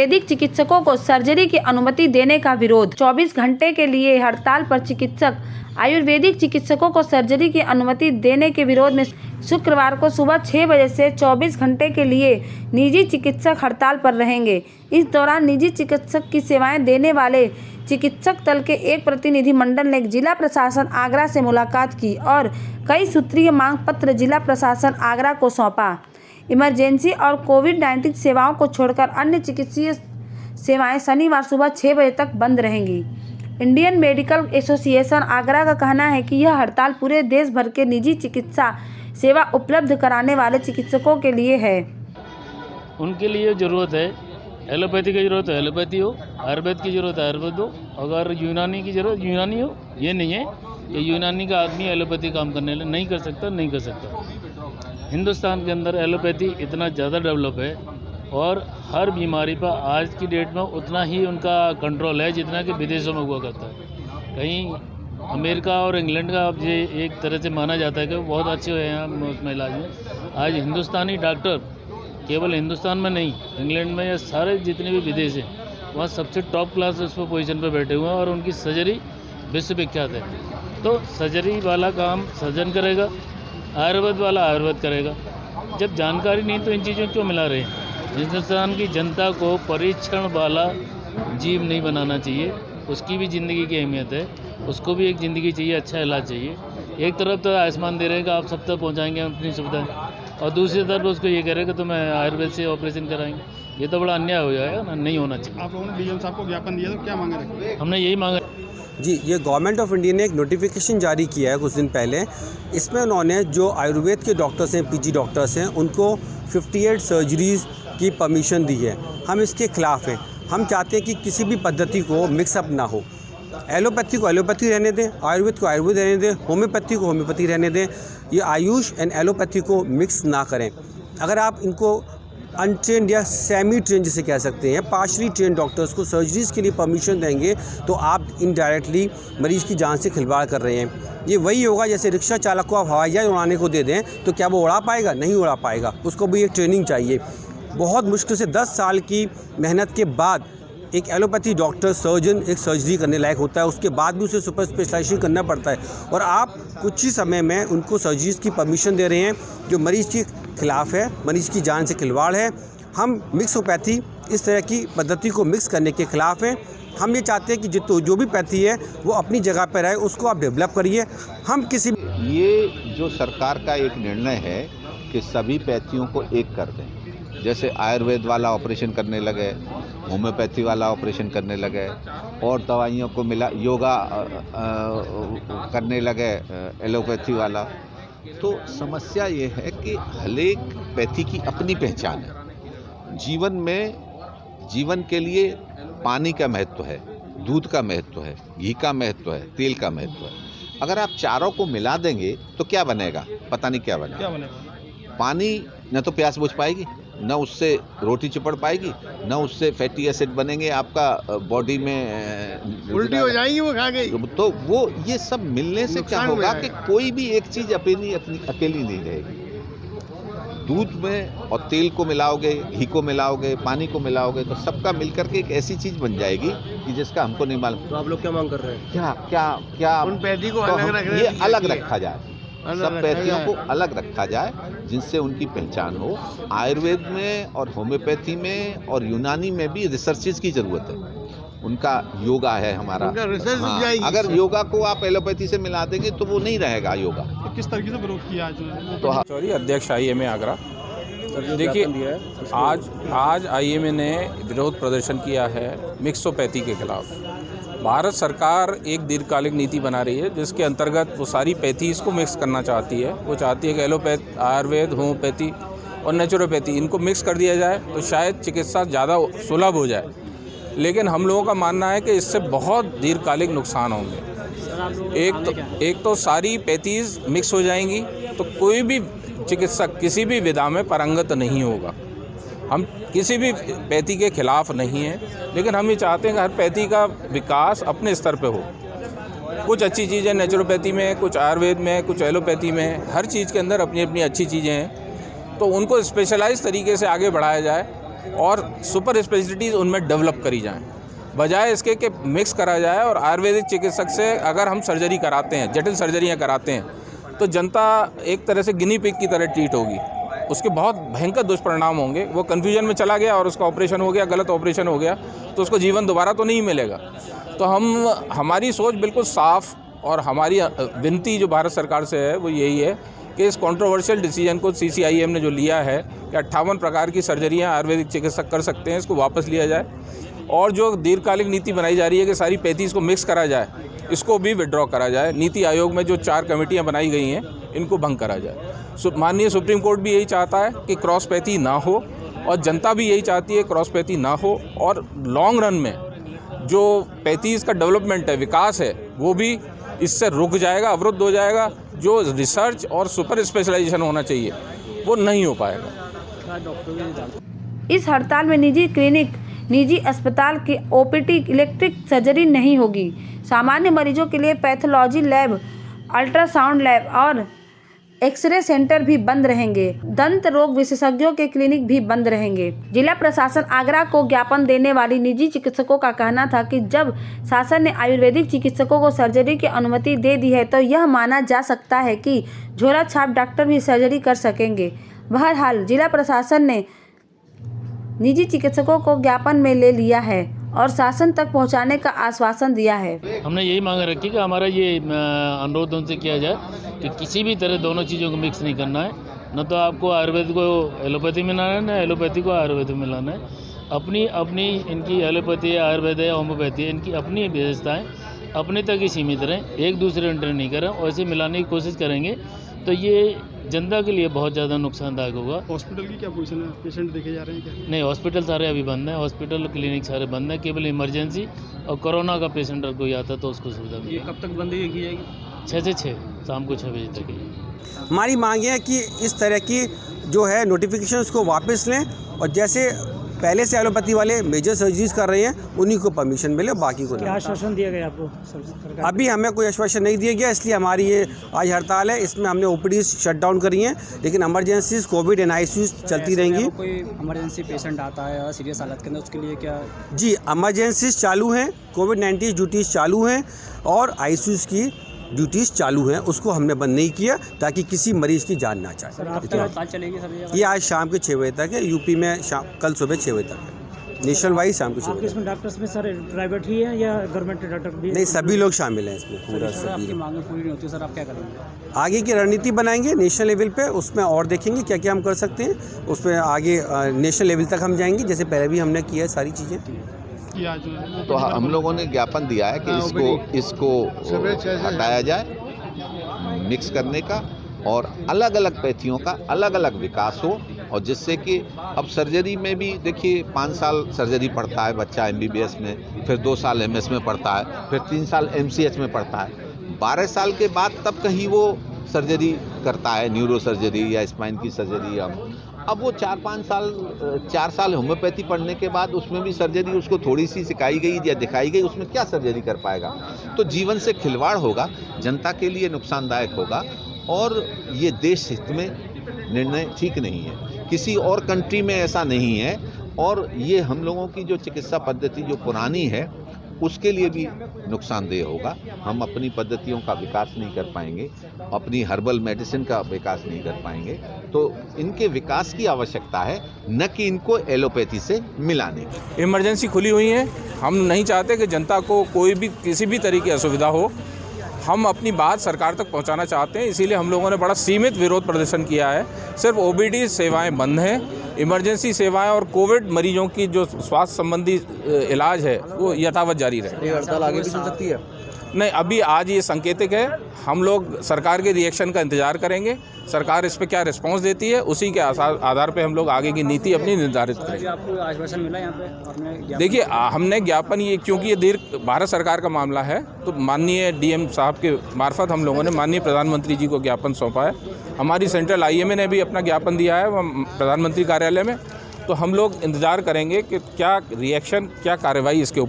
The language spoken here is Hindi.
आयुर्वेदिक चिकित्सकों को सर्जरी की अनुमति देने का विरोध। 24 घंटे के लिए हड़ताल पर चिकित्सक। आयुर्वेदिक चिकित्सकों को सर्जरी की अनुमति देने के विरोध में शुक्रवार को सुबह 6 बजे से 24 घंटे के लिए निजी चिकित्सक हड़ताल पर रहेंगे। इस दौरान निजी चिकित्सक की सेवाएं देने वाले चिकित्सक दल के एक प्रतिनिधिमंडल ने जिला प्रशासन आगरा से मुलाकात की और कई सूत्रीय मांग पत्र जिला प्रशासन आगरा को सौंपा। इमरजेंसी और कोविड-19 सेवाओं को छोड़कर अन्य चिकित्सीय सेवाएं शनिवार सुबह 6 बजे तक बंद रहेंगी। इंडियन मेडिकल एसोसिएशन आगरा का कहना है कि यह हड़ताल पूरे देश भर के निजी चिकित्सा सेवा उपलब्ध कराने वाले चिकित्सकों के लिए है। उनके लिए ज़रूरत है, एलोपैथी की ज़रूरत है एलोपैथी हो, आयुर्वेद की ज़रूरत है आयुर्वेद हो, अगर यूनानी की ज़रूरत यूनानी हो। ये नहीं है कि यूनानी का आदमी एलोपैथी काम करने नहीं कर सकता। हिंदुस्तान के अंदर एलोपैथी इतना ज़्यादा डेवलप है और हर बीमारी पर आज की डेट में उतना ही उनका कंट्रोल है जितना कि विदेशों में हुआ करता है। कहीं अमेरिका और इंग्लैंड का अब ये एक तरह से माना जाता है कि बहुत अच्छे हुए हैं उसमें इलाज में। आज हिंदुस्तानी डॉक्टर केवल हिंदुस्तान में नहीं, इंग्लैंड में या सारे जितने भी विदेश हैं वहाँ सबसे टॉप क्लास उस पोजीशन पर बैठे हुए हैं और उनकी सर्जरी विश्व विख्यात है। तो सर्जरी वाला काम सर्जन करेगा, आयुर्वेद वाला आयुर्वेद करेगा। जब जानकारी नहीं तो इन चीज़ों क्यों मिला रहे हैं। हिंदुस्तान की जनता को परीक्षण वाला जीव नहीं बनाना चाहिए, उसकी भी ज़िंदगी की अहमियत है, उसको भी एक ज़िंदगी चाहिए, अच्छा इलाज चाहिए। एक तरफ तो आयुष्मान दे रहे हैं कि आप सब तक पहुँचाएँगे अपनी सुविधाएँ, और दूसरी तरफ उसको ये कह रहे हैं कि तुम्हें आयुर्वेद से ऑपरेशन कराएंगे। ये तो बड़ा अन्याय हो जाएगा ना, नहीं होना चाहिए। आप लोगों ने डीएम साहब को ज्ञापन दिया तो क्या मांगे रखी? हमने यही मांगा जी। ये गवर्नमेंट ऑफ इंडिया ने एक नोटिफिकेशन जारी किया है कुछ दिन पहले। इसमें उन्होंने जो आयुर्वेद के डॉक्टर्स हैं, पीजी डॉक्टर्स हैं, उनको 58 सर्जरीज़ की परमिशन दी है। हम इसके ख़िलाफ़ हैं। हम चाहते हैं कि किसी भी पद्धति को मिक्सअप ना हो। एलोपैथी को एलोपैथी रहने दें, आयुर्वेद को आयुर्वेद रहने दें, होम्योपैथी को होम्योपैथी रहने दें। ये आयुष एंड एलोपैथी को मिक्स ना करें। अगर आप इनको अनट्रेंड या सेमी ट्रेंड जिसे कह सकते हैं, पार्शली ट्रेंड डॉक्टर्स को सर्जरीज़ के लिए परमिशन देंगे तो आप इनडायरेक्टली मरीज़ की जान से खिलवाड़ कर रहे हैं। ये वही होगा जैसे रिक्शा चालक को आप हवाई जहाज उड़ाने को दे दें तो क्या वो उड़ा पाएगा? नहीं उड़ा पाएगा। उसको भी एक ट्रेनिंग चाहिए। बहुत मुश्किल से 10 साल की मेहनत के बाद एक एलोपैथी डॉक्टर सर्जन एक सर्जरी करने लायक होता है, उसके बाद भी उसे सुपर स्पेशलाइजेशन करना पड़ता है। और आप कुछ ही समय में उनको सर्जरीज़ की परमिशन दे रहे हैं जो मरीज़ के खिलाफ़ है, मरीज़ की जान से खिलवाड़ है। हम मिक्सोपैथी इस तरह की पद्धति को मिक्स करने के ख़िलाफ़ हैं। हम ये चाहते हैं कि जो भी पैथी है वो अपनी जगह पर रहे, उसको आप डेवलप करिए। हम किसी ये जो सरकार का एक निर्णय है कि सभी पैथियों को एक कर दें, जैसे आयुर्वेद वाला ऑपरेशन करने लगे, होम्योपैथी वाला ऑपरेशन करने लगे और दवाइयों को मिला योगा करने लगे एलोपैथी वाला। तो समस्या ये है कि हर एक पैथी की अपनी पहचान है। जीवन के लिए पानी का महत्व है, दूध का महत्व है, घी का महत्व है, तेल का महत्व है। अगर आप चारों को मिला देंगे तो क्या बनेगा? पता नहीं क्या बनेगा। पानी न तो प्यास बुझ पाएगी, न उससे रोटी चिपड़ पाएगी, न उससे फैटी एसिड बनेंगे, आपका बॉडी में उल्टी हो जाएगी वो खा गई। तो वो ये सब मिलने से क्या होगा कि कोई भी एक चीज़ अकेली नहीं रहेगी। दूध में और तेल को मिलाओगे, घी को मिलाओगे, पानी को मिलाओगे तो सबका मिलकर के एक ऐसी चीज़ बन जाएगी कि जिसका हमको नहीं मालूम। तो आप लोग क्या मांग कर रहे हैं? क्या उन पैथी को तो अलग रख रहे ये हैं, अलग रखा जाए, सब पैथियों को अलग रखा जाए जिनसे उनकी पहचान हो। आयुर्वेद में और होम्योपैथी में और यूनानी में भी रिसर्चेज की ज़रूरत है। उनका योगा है हमारा, अगर योगा को आप एलोपैथी से मिला देंगे तो वो नहीं रहेगा योगा। तो किस तरीके से विरोध किया तो सॉरी अध्यक्ष IMA आगरा। देखिए आज IMA ने विरोध प्रदर्शन किया है मिक्सोपैथी के खिलाफ। भारत सरकार एक दीर्घकालिक नीति बना रही है जिसके अंतर्गत वो सारी पैथीज़ को मिक्स करना चाहती है। वो चाहती है कि एलोपैथ, आयुर्वेद, होम्योपैथी और नेचुरोपैथी इनको मिक्स कर दिया जाए तो शायद चिकित्सा ज़्यादा सुलभ हो जाए। लेकिन हम लोगों का मानना है कि इससे बहुत दीर्घकालिक नुकसान होंगे। एक तो सारी पैथीज़ मिक्स हो जाएंगी तो कोई भी चिकित्सक किसी भी विधा में पारंगत नहीं होगा। हम किसी भी पैथी के खिलाफ नहीं हैं, लेकिन हम ये चाहते हैं कि हर पैथी का विकास अपने स्तर पे हो। कुछ अच्छी चीज़ें नेचुरोपैथी में, कुछ आयुर्वेद में, कुछ एलोपैथी में, हर चीज़ के अंदर अपनी अपनी अच्छी चीज़ें हैं, तो उनको स्पेशलाइज तरीके से आगे बढ़ाया जाए और सुपर स्पेशलिटीज़ उनमें डेवलप करी जाएँ, बजाय इसके कि मिक्स करा जाए। और आयुर्वेदिक चिकित्सक से अगर हम सर्जरी कराते हैं, जटिल सर्जरियाँ कराते हैं, तो जनता एक तरह से गिनी पिग की तरह ट्रीट होगी, उसके बहुत भयंकर दुष्परिणाम होंगे। वो कन्फ्यूजन में चला गया और उसका ऑपरेशन हो गया, गलत ऑपरेशन हो गया, तो उसको जीवन दोबारा तो नहीं मिलेगा। तो हमारी सोच बिल्कुल साफ़, और हमारी विनती जो भारत सरकार से है वो यही है कि इस कंट्रोवर्शियल डिसीजन को CCIM ने जो लिया है कि 58 प्रकार की सर्जरियां आयुर्वेदिक चिकित्सक कर सकते हैं, इसको वापस लिया जाए। और जो दीर्घकालिक नीति बनाई जा रही है कि सारी पैथीज़ को मिक्स करा जाए, इसको भी विड्रॉ करा जाए। नीति आयोग में जो 4 कमेटियाँ बनाई गई हैं, इनको भंग करा जाए। माननीय सुप्रीम कोर्ट भी यही चाहता है कि क्रॉस पैथी ना हो, और जनता भी यही चाहती है क्रॉस पैथी ना हो। और लॉन्ग रन में जो पैथीज़ का डेवलपमेंट है, विकास है, वो भी इससे रुक जाएगा, अवरुद्ध हो जाएगा। जो रिसर्च और सुपर स्पेशलाइजेशन होना चाहिए वो नहीं हो पाएगा। इस हड़ताल में निजी क्लिनिक, निजी अस्पताल के OPD इलेक्ट्रिक सर्जरी नहीं होगी। सामान्य मरीजों के लिए पैथोलॉजी लैब, अल्ट्रासाउंड लैब और एक्सरे सेंटर भी बंद रहेंगे। दंत रोग विशेषज्ञों के क्लिनिक भी बंद रहेंगे। जिला प्रशासन आगरा को ज्ञापन देने वाली निजी चिकित्सकों का कहना था कि जब शासन ने आयुर्वेदिक चिकित्सकों को सर्जरी की अनुमति दे दी है तो यह माना जा सकता है कि झोला छाप डॉक्टर भी सर्जरी कर सकेंगे। बहरहाल जिला प्रशासन ने निजी चिकित्सकों को ज्ञापन में ले लिया है और शासन तक पहुंचाने का आश्वासन दिया है। हमने यही मांग रखी कि हमारा ये अनुरोध उनसे किया जाए कि किसी भी तरह दोनों चीज़ों को मिक्स नहीं करना है। न तो आपको आयुर्वेद को एलोपैथी में मिलाना है, न एलोपैथी को आयुर्वेद में मिलाना है। अपनी अपनी इनकी एलोपैथी है, आयुर्वेद है, होम्योपैथी है, इनकी अपनी विशेषताएँ अपने तक ही सीमित रहें, एक दूसरे इंटर नहीं करें। और ऐसे मिलाने की कोशिश करेंगे तो ये जनता के लिए बहुत ज़्यादा नुकसानदायक होगा। हॉस्पिटल की क्या पोजीशन है? पेशेंट देखे जा रहे हैं क्या? नहीं, हॉस्पिटल सारे अभी बंद हैं, हॉस्पिटल क्लिनिक सारे बंद हैं। केवल इमरजेंसी और कोरोना का पेशेंट अगर कोई आता तो उसको सुविधा मिलेगी। ये कब तक बंदी की जाएगी? 6 से 6 शाम को 6 बजे तक। हमारी मांग है कि इस तरह की जो है नोटिफिकेशन को वापस लें, और जैसे पहले से एलोपैथी वाले मेजर सर्जरीज कर रहे हैं उन्हीं को परमिशन मिले, बाकी को नहीं। आश्वासन दिया गया आपको सरकार? अभी हमें कोई आश्वासन नहीं दिया गया, इसलिए हमारी ये आज हड़ताल है। इसमें हमने OPD शट डाउन करी हैं, लेकिन इमरजेंसीज, कोविड एंड ICU चलती रहेंगी। कोई इमरजेंसी पेशेंट आता है सीरियस हालत के अंदर, उसके लिए क्या? जी, इमरजेंसीज चालू हैं, कोविड-19 ड्यूटीज़ चालू हैं और ICUs की ड्यूटीज़ चालू हैं। उसको हमने बंद नहीं किया ताकि किसी मरीज़ की जान ना जाए। हड़ताल चलेगी सर? ये आज शाम के 6 बजे तक है। यूपी में कल सुबह 6 बजे तक है। नेशनल वाइज शाम को 6 बजे। इसमें डॉक्टर्स में सर प्राइवेट ही है या गवर्नमेंट डॉक्टर भी? नहीं, सभी लोग शामिल हैं इसमें, पूरा सर आपकी सभी। मांगें पूरी नहीं होती सर, आप क्या करेंगे? आगे की रणनीति बनाएंगे नेशनल लेवल पे, उसमें और देखेंगे क्या क्या हम कर सकते हैं। उसमें आगे नेशनल लेवल तक हम जाएंगे, जैसे पहले भी हमने किया है सारी चीज़ें। तो हम लोगों ने ज्ञापन दिया है कि इसको हटाया जाए, मिक्स करने का, और अलग अलग पैथियों का अलग अलग विकास हो। और जिससे कि अब सर्जरी में भी देखिए 5 साल सर्जरी पढ़ता है बच्चा MBBS में, फिर 2 साल MS में पढ़ता है, फिर 3 साल MCH में पढ़ता है। 12 साल के बाद तब कहीं वो सर्जरी करता है, न्यूरो सर्जरी या स्पाइन की सर्जरी। अब वो 4 साल होम्योपैथी पढ़ने के बाद उसमें भी सर्जरी उसको थोड़ी सी सिखाई गई या दिखाई गई, उसमें क्या सर्जरी कर पाएगा? तो जीवन से खिलवाड़ होगा, जनता के लिए नुकसानदायक होगा, और ये देश हित में निर्णय ठीक नहीं है। किसी और कंट्री में ऐसा नहीं है, और ये हम लोगों की जो चिकित्सा पद्धति जो पुरानी है उसके लिए भी नुकसानदेह होगा। हम अपनी पद्धतियों का विकास नहीं कर पाएंगे, अपनी हर्बल मेडिसिन का विकास नहीं कर पाएंगे। तो इनके विकास की आवश्यकता है, न कि इनको एलोपैथी से मिलाने की। इमरजेंसी खुली हुई है, हम नहीं चाहते कि जनता को कोई भी किसी भी तरह की असुविधा हो। हम अपनी बात सरकार तक पहुंचाना चाहते हैं, इसीलिए हम लोगों ने बड़ा सीमित विरोध प्रदर्शन किया है। सिर्फ OPD सेवाएं बंद हैं, इमरजेंसी सेवाएं और कोविड मरीजों की जो स्वास्थ्य संबंधी इलाज है वो यथावत जारी रहे। ये हड़ताल आगे भी चल सकती है? नहीं, अभी आज ये सांकेतिक है। हम लोग सरकार के रिएक्शन का इंतजार करेंगे, सरकार इस पे क्या रिस्पांस देती है, उसी के आधार पे हम लोग आगे की नीति अपनी निर्धारित करेंगे। आपको आश्वासन मिला यहाँ पे? देखिए, हमने ज्ञापन ये, क्योंकि ये दीर्घ भारत सरकार का मामला है, तो माननीय DM साहब के मार्फत हम लोगों ने माननीय प्रधानमंत्री जी को ज्ञापन सौंपा है। हमारी सेंट्रल IMA ने भी अपना ज्ञापन दिया है प्रधानमंत्री कार्यालय में। तो हम लोग इंतजार करेंगे कि क्या रिएक्शन, क्या कार्रवाई इसके ऊपर